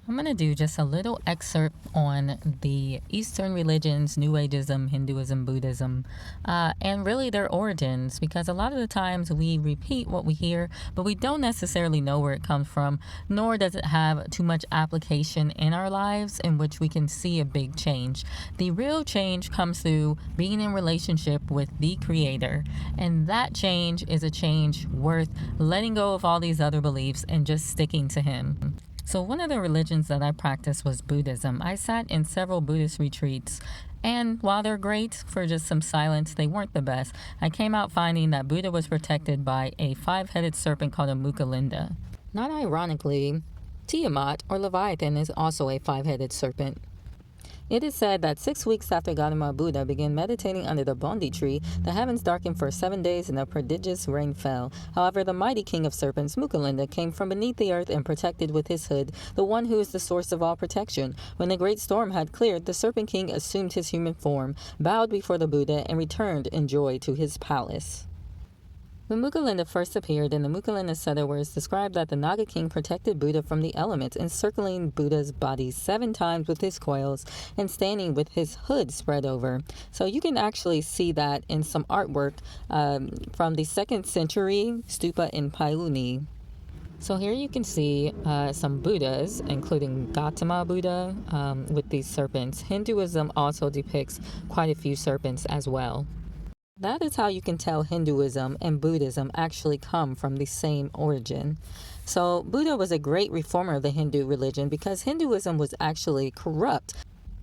I'm going to do just a little excerpt on the Eastern religions, New Ageism, Hinduism, Buddhism, and really their origins, because a lot of the times we repeat what we hear, but we don't necessarily know where it comes from, nor does it have too much application in our lives in which we can see a big change. The real change comes through being in relationship with the Creator, and that change is a change worth letting go of all these other beliefs and just sticking to Him. So one of the religions that I practiced was Buddhism. I sat in several Buddhist retreats, and while they're great for just some silence, they weren't the best. I came out finding that Buddha was protected by a 5-headed serpent called a Mukalinda. Not ironically, Tiamat or Leviathan is also a 5-headed serpent. It is said that 6 weeks after Gautama Buddha began meditating under the Bodhi tree, the heavens darkened for 7 days and a prodigious rain fell. However, the mighty king of serpents, Mukalinda, came from beneath the earth and protected with his hood the one who is the source of all protection. When the great storm had cleared, the serpent king assumed his human form, bowed before the Buddha, and returned in joy to his palace. When Mukalinda first appeared in the Mukalinda Sutta, where it's described that the Naga King protected Buddha from the elements, encircling Buddha's body 7 times with his coils and standing with his hood spread over. So you can actually see that in some artwork from the 2nd century stupa in Paiuni. So here you can see some Buddhas, including Gautama Buddha with these serpents. Hinduism also depicts quite a few serpents as well. That is how you can tell Hinduism and Buddhism actually come from the same origin. So Buddha was a great reformer of the Hindu religion because Hinduism was actually corrupt.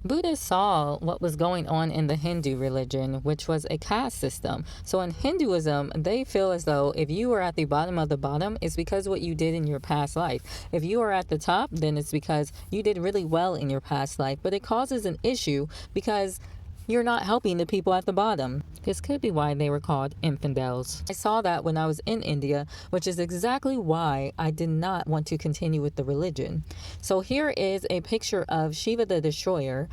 Buddha saw what was going on in the Hindu religion, which was a caste system. So in Hinduism, they feel as though if you are at the bottom of the bottom, it's because what you did in your past life. If you are at the top, then it's because you did really well in your past life. But it causes an issue because you're not helping the people at the bottom. This could be why they were called infidels. I saw that when I was in India, which is exactly why I did not want to continue with the religion. So here is a picture of Shiva the Destroyer,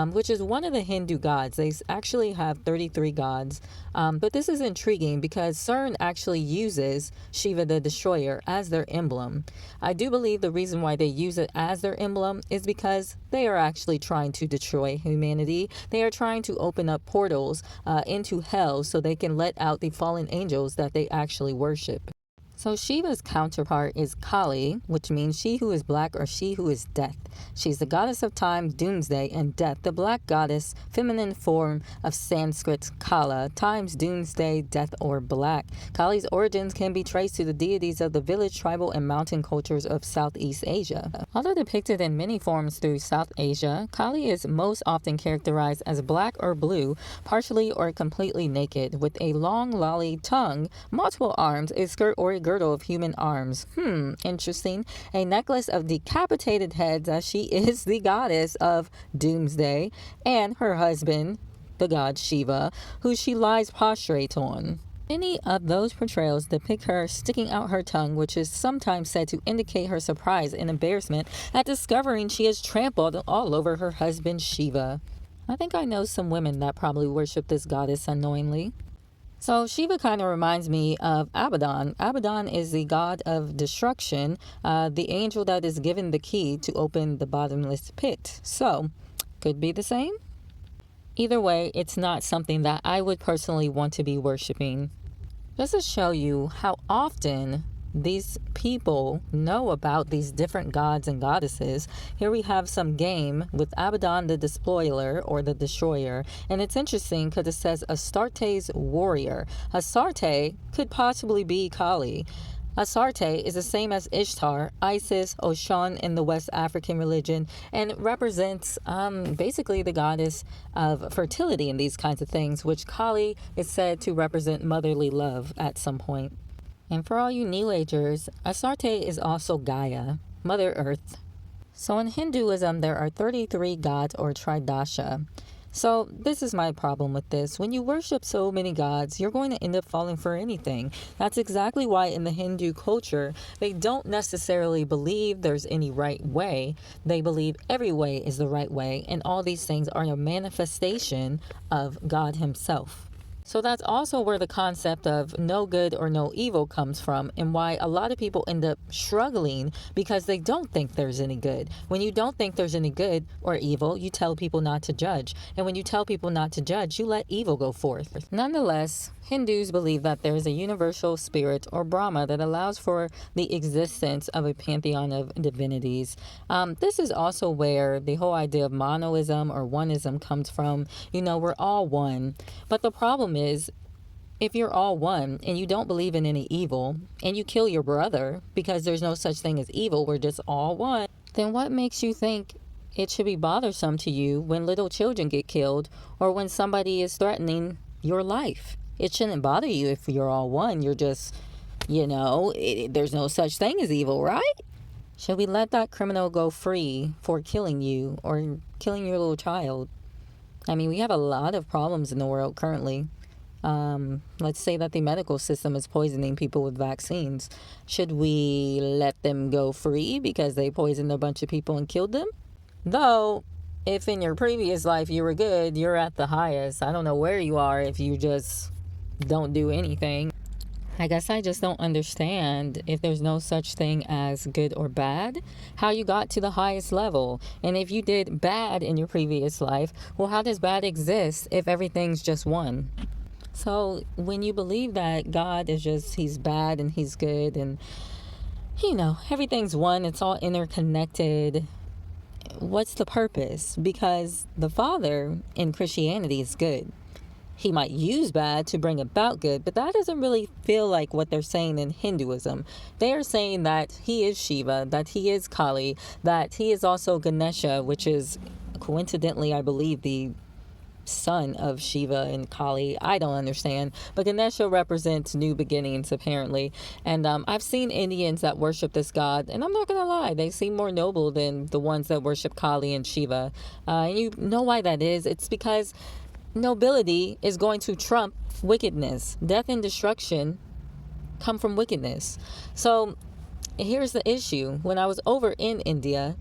which is one of the Hindu gods. They actually have 33 gods. But this is intriguing because CERN actually uses Shiva the Destroyer as their emblem. I do believe the reason why they use it as their emblem is because they are actually trying to destroy humanity. They are trying to open up portals into hell so they can let out the fallen angels that they actually worship. So Shiva's counterpart is Kali, which means she who is black or she who is death. She's the goddess of time, doomsday, and death, the black goddess, feminine form of Sanskrit Kala, times doomsday, death, or black. Kali's origins can be traced to the deities of the village, tribal, and mountain cultures of Southeast Asia. Although depicted in many forms through South Asia, Kali is most often characterized as black or blue, partially or completely naked, with a long lolly tongue, multiple arms, a skirt or a girdle of human arms. Interesting. A necklace of decapitated heads, as she is the goddess of doomsday, and her husband, the god Shiva, who she lies prostrate on. Many of those portrayals depict her sticking out her tongue, which is sometimes said to indicate her surprise and embarrassment at discovering she has trampled all over her husband Shiva. I think I know some women that probably worship this goddess unknowingly. So Shiva kind of reminds me of Abaddon. Abaddon is the god of destruction, the angel that is given the key to open the bottomless pit. So, could be the same? Either way, it's not something that I would personally want to be worshiping. Just to show you how often these people know about these different gods and goddesses, here we have some game with Abaddon the Despoiler or the Destroyer, and it's interesting because it says Astarte's warrior. Astarte could possibly be Kali. Astarte is the same as Ishtar, Isis, Oshun in the West African religion, and represents basically the goddess of fertility and these kinds of things, which Kali is said to represent motherly love at some point. And for all you New Agers, Astarte is also Gaia, Mother Earth. So in Hinduism, there are 33 gods or Tridasha. So this is my problem with this. When you worship so many gods, you're going to end up falling for anything. That's exactly why in the Hindu culture, they don't necessarily believe there's any right way. They believe every way is the right way, and all these things are a manifestation of God himself. So that's also where the concept of no good or no evil comes from, and why a lot of people end up struggling because they don't think there's any good. When you don't think there's any good or evil, you tell people not to judge. And when you tell people not to judge, you let evil go forth. Nonetheless, Hindus believe that there is a universal spirit or Brahma that allows for the existence of a pantheon of divinities. This is also where the whole idea of monism or oneism comes from. We're all one. But the problem is, if you're all one and you don't believe in any evil and you kill your brother because there's no such thing as evil, we're just all one, then what makes you think it should be bothersome to you when little children get killed or when somebody is threatening your life? It shouldn't bother you if you're all one. You're just, there's no such thing as evil, right? Should we let that criminal go free for killing you or killing your little child? I mean, we have a lot of problems in the world currently. Let's say that the medical system is poisoning people with vaccines. Should we let them go free because they poisoned a bunch of people and killed them? Though, if in your previous life you were good, you're at the highest. I don't know where you are if you just don't do anything. I guess I just don't understand, if there's no such thing as good or bad, how you got to the highest level. And if you did bad in your previous life, well, how does bad exist if everything's just one? So when you believe that God is just, he's bad and he's good and, everything's one, it's all interconnected, what's the purpose? Because the Father in Christianity is good. He might use bad to bring about good, but that doesn't really feel like what they're saying in Hinduism. They are saying that he is Shiva, that he is Kali, that he is also Ganesha, which is coincidentally, I believe, the son of Shiva and Kali. I don't understand, but Ganesha represents new beginnings apparently. And I've seen Indians that worship this god, and I'm not gonna lie, they seem more noble than the ones that worship Kali and Shiva. And you know why that is? It's because nobility is going to trump wickedness. Death and destruction come from wickedness. So here's the issue. When I was over in India,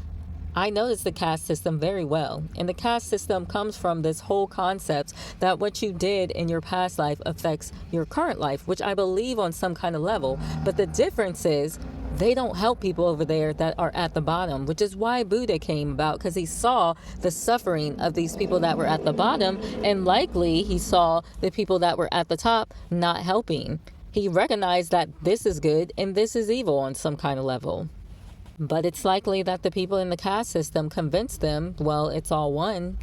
I noticed the caste system very well. And the caste system comes from this whole concept that what you did in your past life affects your current life, which I believe on some kind of level. But the difference is they don't help people over there that are at the bottom, which is why Buddha came about, because he saw the suffering of these people that were at the bottom, and likely he saw the people that were at the top not helping. He recognized that this is good and this is evil on some kind of level. But it's likely that the people in the caste system convinced them, well, it's all one,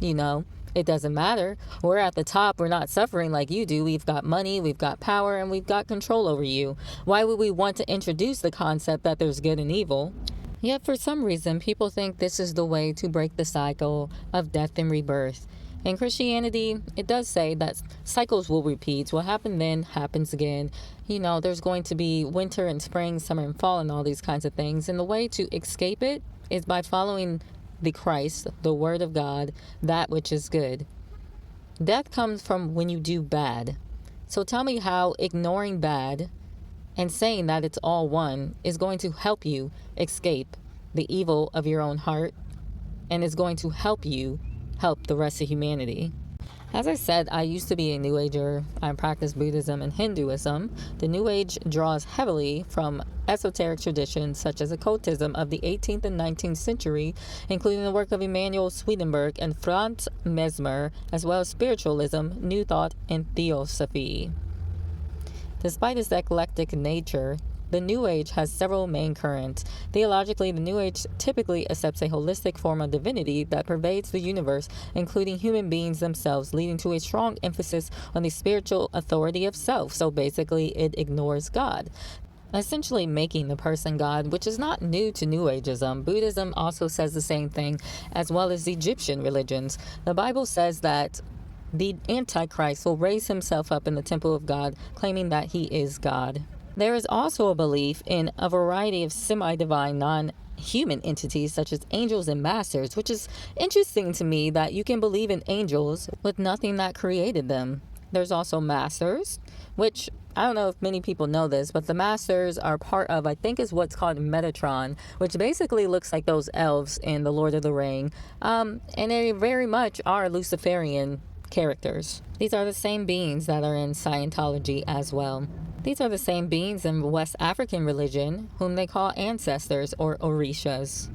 it doesn't matter. We're at the top. We're not suffering like you do. We've got money, we've got power, and we've got control over you. Why would we want to introduce the concept that there's good and evil? Yet for some reason, people think this is the way to break the cycle of death and rebirth. In Christianity, it does say that cycles will repeat. What happened then happens again. There's going to be winter and spring, summer and fall, and all these kinds of things. And the way to escape it is by following the Christ, the Word of God, that which is good. Death comes from when you do bad. So tell me how ignoring bad and saying that it's all one is going to help you escape the evil of your own heart and is going to help you help the rest of humanity. As I said, I used to be a New Ager. I practice Buddhism and Hinduism. The New Age draws heavily from esoteric traditions such as occultism of the 18th and 19th century, including the work of Emanuel Swedenborg and Franz Mesmer, as well as spiritualism, New Thought, and Theosophy. Despite its eclectic nature, the New Age has several main currents. Theologically, the New Age typically accepts a holistic form of divinity that pervades the universe, including human beings themselves, leading to a strong emphasis on the spiritual authority of self. So basically, it ignores God, essentially making the person God, which is not new to New Ageism. Buddhism also says the same thing, as well as the Egyptian religions. The Bible says that the Antichrist will raise himself up in the temple of God, claiming that he is God. There is also a belief in a variety of semi-divine, non-human entities such as angels and masters, which is interesting to me that you can believe in angels with nothing that created them. There's also masters, which I don't know if many people know this, but the masters are part of, I think is what's called Metatron, which basically looks like those elves in The Lord of the Ring. And they very much are Luciferian characters. These are the same beings that are in Scientology as well. These are the same beings in West African religion, whom they call ancestors or orishas.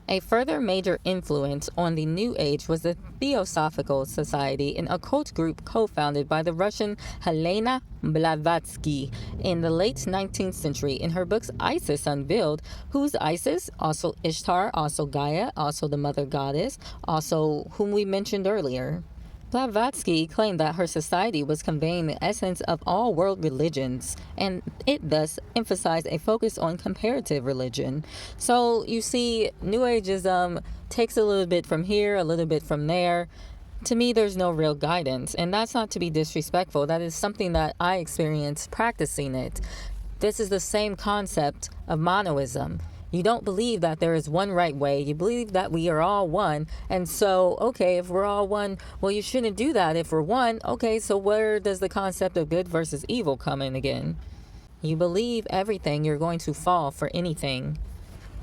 A further major influence on the New Age was the Theosophical Society, an occult group co-founded by the Russian Helena Blavatsky in the late 19th century. In her books Isis Unveiled, who's Isis? Also Ishtar, also Gaia, also the mother goddess, also whom we mentioned earlier. Blavatsky claimed that her society was conveying the essence of all world religions, and it thus emphasized a focus on comparative religion. So you see, New Ageism takes a little bit from here, a little bit from there. To me, there's no real guidance, and that's not to be disrespectful. That is something that I experienced practicing it. This is the same concept of monoism. You don't believe that there is one right way. You believe that we are all one. And so, okay, if we're all one, well, you shouldn't do that if we're one. Okay, so where does the concept of good versus evil come in again? You believe everything, you're going to fall for anything.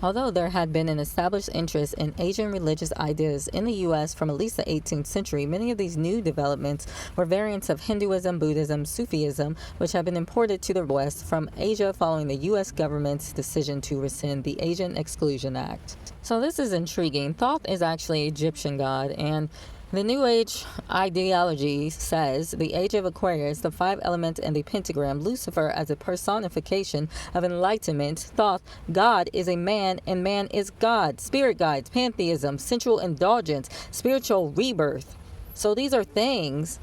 Although there had been an established interest in Asian religious ideas in the U.S. from at least the 18th century, many of these new developments were variants of Hinduism, Buddhism, Sufism, which had been imported to the West from Asia following the U.S. government's decision to rescind the Asian Exclusion Act. So this is intriguing. Thoth is actually an Egyptian god, and the New Age ideology says the age of Aquarius, the five elements, and the pentagram, Lucifer as a personification of enlightenment, Thoth, God is a man and man is God, spirit guides, pantheism, sensual indulgence, spiritual rebirth. So these are things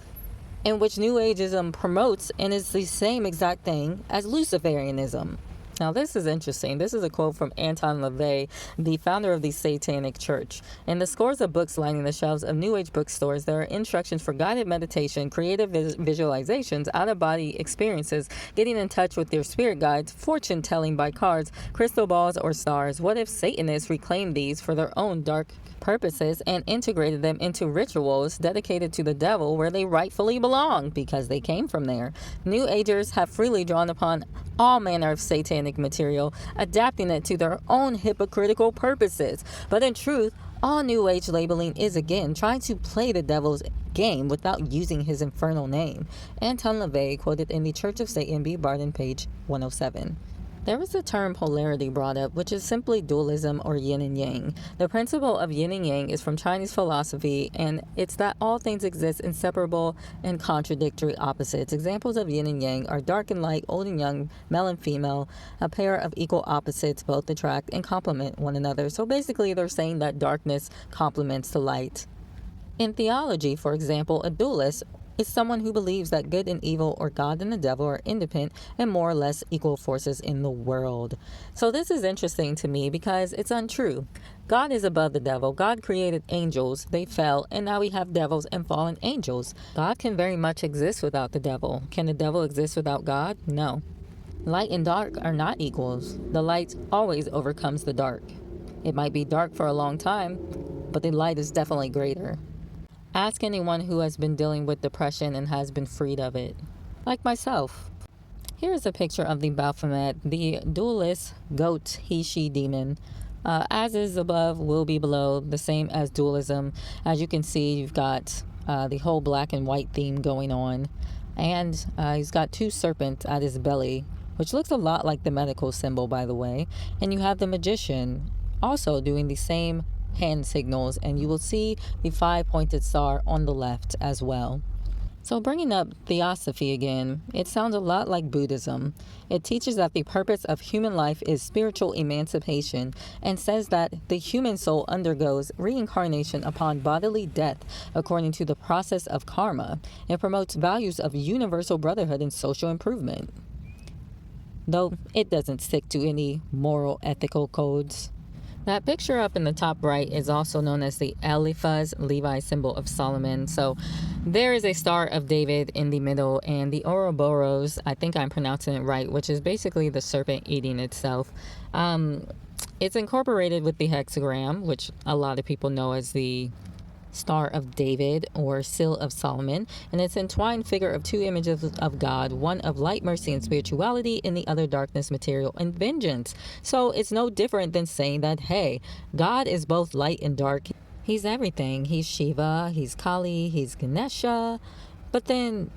in which New Ageism promotes and is the same exact thing as Luciferianism. Now, this is interesting. This is a quote from Anton LaVey, the founder of the Satanic Church. In the scores of books lining the shelves of New Age bookstores, there are instructions for guided meditation, creative visualizations, out-of-body experiences, getting in touch with your spirit guides, fortune-telling by cards, crystal balls, or stars. What if Satanists reclaimed these for their own dark purposes and integrated them into rituals dedicated to the devil where they rightfully belong because they came from there? New Agers have freely drawn upon all manner of satanic material, adapting it to their own hypocritical purposes. But in truth, all New Age labeling is again trying to play the devil's game without using his infernal name. Anton LaVey quoted in the Church of Satan, B. Barden, page 107. There is the term polarity brought up, which is simply dualism or yin and yang. The principle of yin and yang is from Chinese philosophy, and it's that all things exist in separable and contradictory opposites. Examples of yin and yang are dark and light, old and young, male and female, a pair of equal opposites, both attract and complement one another. So basically, they're saying that darkness complements the light. In theology, for example, a dualist is someone who believes that good and evil, or God and the devil, are independent and more or less equal forces in the world. So this is interesting to me because it's untrue. God is above the devil. God created angels. They fell, and now we have devils and fallen angels. God can very much exist without the devil. Can the devil exist without God? No. Light and dark are not equals. The light always overcomes the dark. It might be dark for a long time, but the light is definitely greater. Ask anyone who has been dealing with depression and has been freed of it. Like myself. Here is a picture of the Baphomet, the dualist goat he-she demon. As is above, will be below, the same as dualism. As you can see, you've got the whole black and white theme going on. And he's got two serpents at his belly, which looks a lot like the medical symbol, by the way. And you have the magician also doing the same hand signals, and you will see the five-pointed star on the left as well. So bringing up theosophy again, it sounds a lot like Buddhism. It teaches that the purpose of human life is spiritual emancipation and says that the human soul undergoes reincarnation upon bodily death according to the process of karma. It promotes values of universal brotherhood and social improvement, though it doesn't stick to any moral ethical codes. That picture up in the top right is also known as the Eliphaz Levi symbol of Solomon. So there is a Star of David in the middle, and the Ouroboros, I think I'm pronouncing it right, which is basically the serpent eating itself. It's incorporated with the hexagram, which a lot of people know as the Star of David or Seal of Solomon, and it's an entwined figure of two images of God, one of light, mercy, and spirituality, and the other darkness, material, and vengeance. So it's no different than saying that, hey, God is both light and dark. He's everything. He's Shiva, he's Kali, he's Ganesha. But then,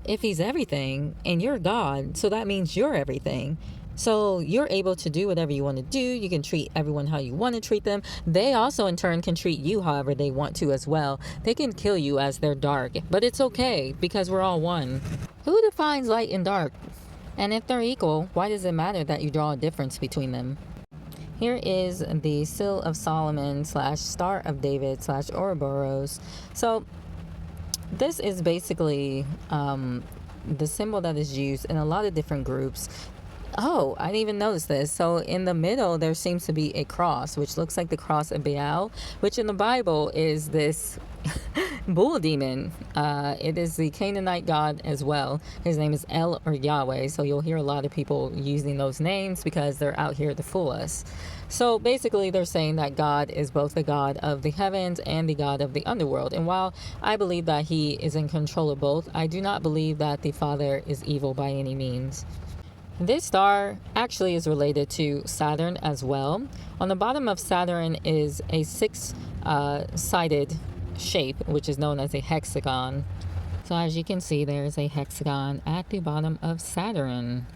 if he's everything and you're God, so that means you're everything. So you're able to do whatever you want to do. You can treat everyone how you want to treat them. They also, in turn, can treat you however they want to as well. They can kill you as they're dark, but it's okay because we're all one. Who defines light and dark? And if they're equal, why does it matter that you draw a difference between them? Here is the Seal of Solomon / Star of David / Ouroboros. So this is basically the symbol that is used in a lot of different groups. Oh, I didn't even notice this. So in the middle, there seems to be a cross, which looks like the cross of Baal, which in the Bible is this bull demon. It is the Canaanite god as well. His name is El or Yahweh. So you'll hear a lot of people using those names because they're out here to fool us. So basically, they're saying that God is both the God of the heavens and the God of the underworld. And while I believe that he is in control of both, I do not believe that the Father is evil by any means. This star actually is related to Saturn as well. On the bottom of Saturn is a six-sided shape, which is known as a hexagon. So as you can see, there's a hexagon at the bottom of Saturn.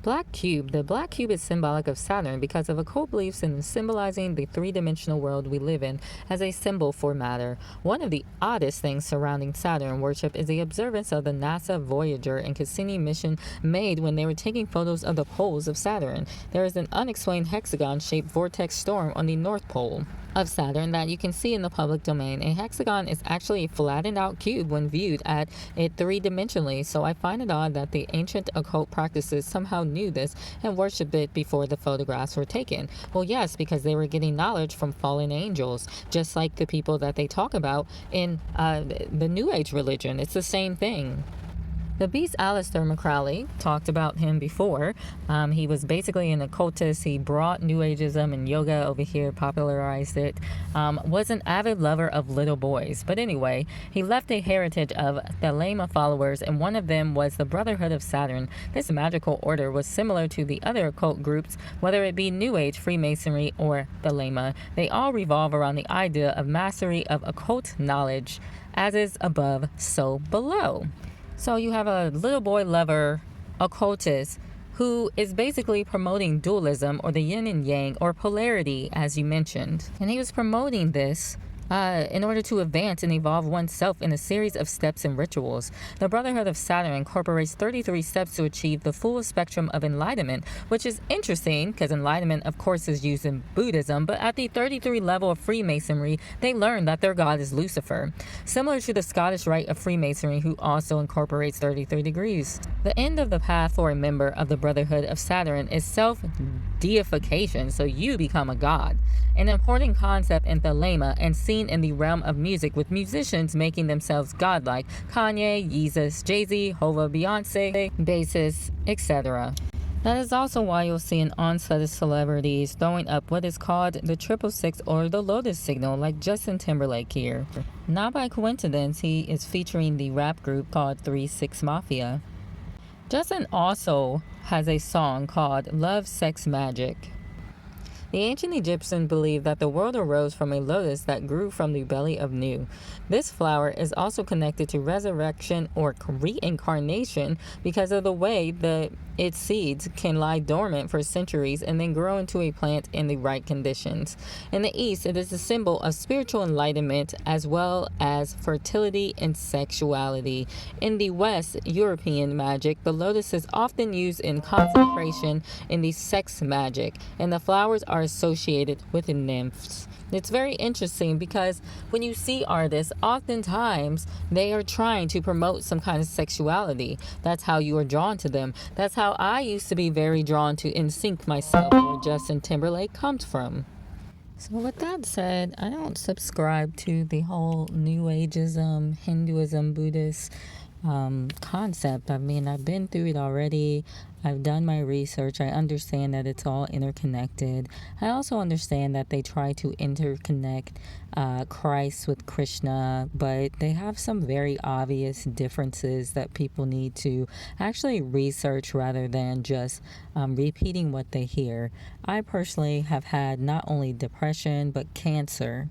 Black cube. The black cube is symbolic of Saturn because of occult beliefs in symbolizing the three-dimensional world we live in as a symbol for matter. One of the oddest things surrounding Saturn worship is the observance of the NASA Voyager and Cassini mission made when they were taking photos of the poles of Saturn. There is an unexplained hexagon-shaped vortex storm on the North Pole of Saturn that you can see in the public domain. A hexagon is actually a flattened out cube when viewed at it three-dimensionally, so I find it odd that the ancient occult practices somehow knew this and worshipped it before the photographs were taken. Well, yes, because they were getting knowledge from fallen angels, just like the people that they talk about in the New Age religion. It's the same thing. The beast Aleister McCrowley, talked about him before. He was basically an occultist. He brought New Ageism and yoga over here, popularized it. Was an avid lover of little boys. But anyway, he left a heritage of Thelema followers, and one of them was the Brotherhood of Saturn. This magical order was similar to the other occult groups, whether it be New Age, Freemasonry, or Thelema. They all revolve around the idea of mastery of occult knowledge, as is above, so below. So you have a little boy lover occultist who is basically promoting dualism, or the yin and yang, or polarity, as you mentioned. And he was promoting this in order to advance and evolve oneself in a series of steps and rituals. The Brotherhood of Saturn incorporates 33 steps to achieve the full spectrum of enlightenment, which is interesting because enlightenment, of course, is used in Buddhism, but at the 33 level of Freemasonry, they learn that their god is Lucifer, similar to the Scottish Rite of Freemasonry, who also incorporates 33 degrees. The end of the path for a member of the Brotherhood of Saturn is self-deification, so you become a god. An important concept in Thelema and seen in the realm of music, with musicians making themselves godlike: Kanye, Yeezus, Jay-Z, Hova, Beyonce, bassists, etc. That is also why you'll see an onslaught of celebrities throwing up what is called the 666 or the Lotus signal, like Justin Timberlake here. Not by coincidence, he is featuring the rap group called 3-6 Mafia. Justin also has a song called Love, Sex, Magic. The ancient Egyptians believed that the world arose from a lotus that grew from the belly of Nu. This flower is also connected to resurrection or reincarnation because of the way that its seeds can lie dormant for centuries and then grow into a plant in the right conditions. In the East, it is a symbol of spiritual enlightenment as well as fertility and sexuality. In the West, European magic, the lotus is often used in consecration in the sex magic, and the flowers are associated with nymphs. It's very interesting because when you see artists, oftentimes they are trying to promote some kind of sexuality. That's how you are drawn to them. That's how I used to be very drawn to NSYNC myself, where Justin Timberlake comes from. So with that said, I don't subscribe to the whole New Ageism, Hinduism, Buddhist concept. I mean, I've been through it already. I've done my research. I understand that it's all interconnected. I also understand that they try to interconnect Christ with Krishna, but they have some very obvious differences that people need to actually research rather than just repeating what they hear. I personally have had not only depression, but cancer.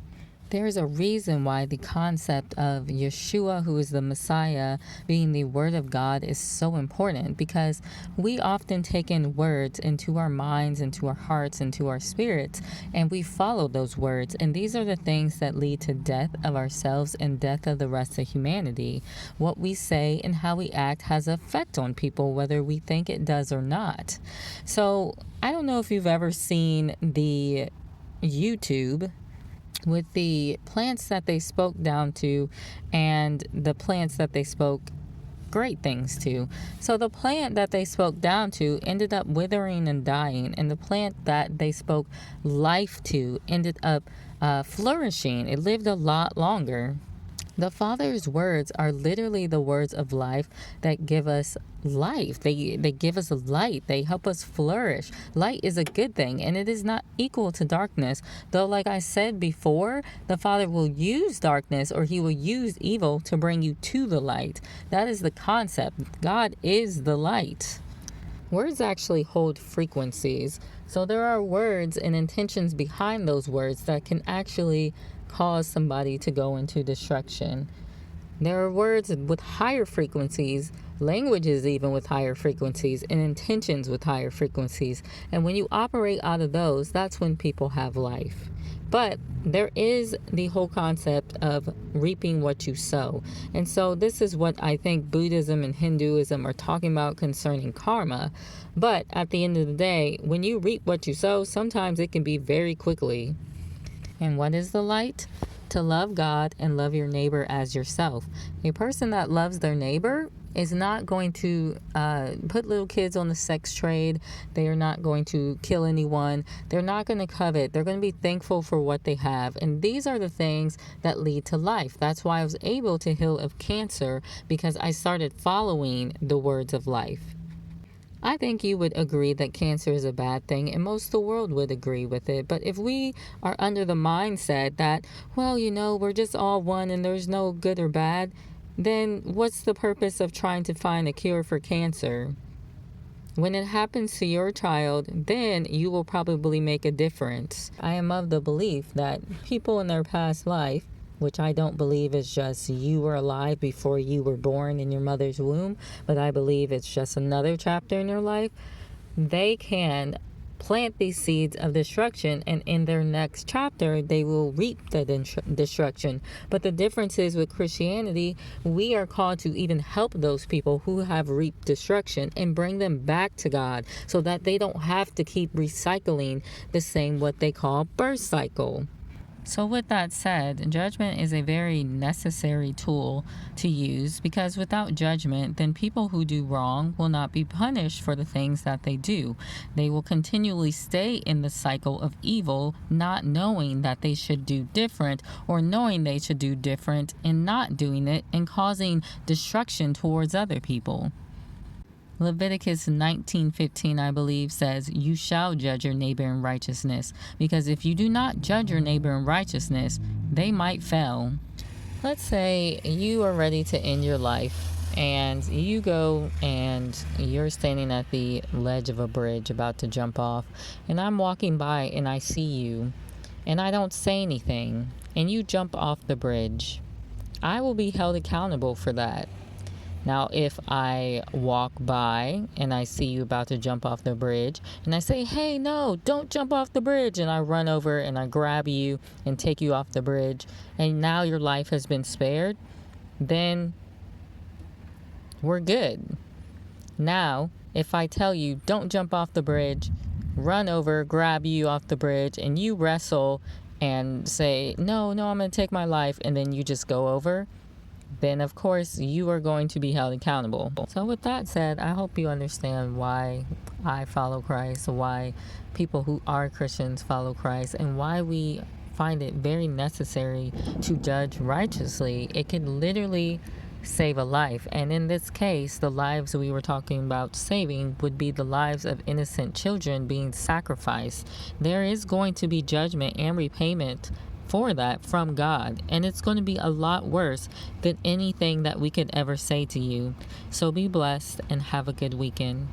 There's a reason why the concept of Yeshua, who is the Messiah, being the Word of God is so important, because we often take in words into our minds, into our hearts, into our spirits, and we follow those words. And these are the things that lead to death of ourselves and death of the rest of humanity. What we say and how we act has an effect on people, whether we think it does or not. So I don't know if you've ever seen the YouTube with the plants that they spoke down to and the plants that they spoke great things to. So the plant that they spoke down to ended up withering and dying, and the plant that they spoke life to ended up flourishing. It lived a lot longer. The Father's words are literally the words of life that give us life. They give us light. They help us flourish. Light is a good thing, and it is not equal to darkness. Though, like I said before, the Father will use darkness, or he will use evil to bring you to the light. That is the concept. God is the light. Words actually hold frequencies. So there are words and intentions behind those words that can actually cause somebody to go into destruction. There are words with higher frequencies, languages even with higher frequencies, and intentions with higher frequencies. And when you operate out of those, that's when people have life. But there is the whole concept of reaping what you sow. And so this is what I think Buddhism and Hinduism are talking about concerning karma. But at the end of the day, when you reap what you sow, sometimes it can be very quickly. And what is the light? To love God and love your neighbor as yourself. A person that loves their neighbor is not going to put little kids on the sex trade. They are not going to kill anyone. They're not going to covet. They're going to be thankful for what they have. And these are the things that lead to life. That's why I was able to heal of cancer, because I started following the words of life. I think you would agree that cancer is a bad thing, and most of the world would agree with it. But if we are under the mindset that, well, we're just all one and there's no good or bad, then what's the purpose of trying to find a cure for cancer? When it happens to your child, then you will probably make a difference. I am of the belief that people in their past life, which I don't believe is just you were alive before you were born in your mother's womb, but I believe it's just another chapter in your life, they can plant these seeds of destruction, and in their next chapter they will reap the destruction. But the difference is, with Christianity, we are called to even help those people who have reaped destruction and bring them back to God, so that they don't have to keep recycling the same, what they call, birth cycle. So with that said, judgment is a very necessary tool to use, because without judgment, then people who do wrong will not be punished for the things that they do. They will continually stay in the cycle of evil, not knowing that they should do different, or knowing they should do different and not doing it, and causing destruction towards other people. Leviticus 19:15, I believe, says, "You shall judge your neighbor in righteousness," because if you do not judge your neighbor in righteousness, they might fail. Let's say you are ready to end your life, and you go and you're standing at the ledge of a bridge about to jump off, and I'm walking by and I see you, and I don't say anything, and you jump off the bridge. I will be held accountable for that. Now, if I walk by and I see you about to jump off the bridge and I say, "Hey, no, don't jump off the bridge," and I run over and I grab you and take you off the bridge, and now your life has been spared, then we're good. Now, if I tell you, "Don't jump off the bridge," run over, grab you off the bridge, and you wrestle and say, "No, I'm going to take my life," and then you just go over, then of course you are going to be held accountable. So with that said, I hope you understand why I follow Christ, why people who are Christians follow Christ, and why we find it very necessary to judge righteously. It can literally save a life, and in this case, the lives we were talking about saving would be the lives of innocent children being sacrificed. There is going to be judgment and repayment for that from God, and it's going to be a lot worse than anything that we could ever say to you. So be blessed and have a good weekend.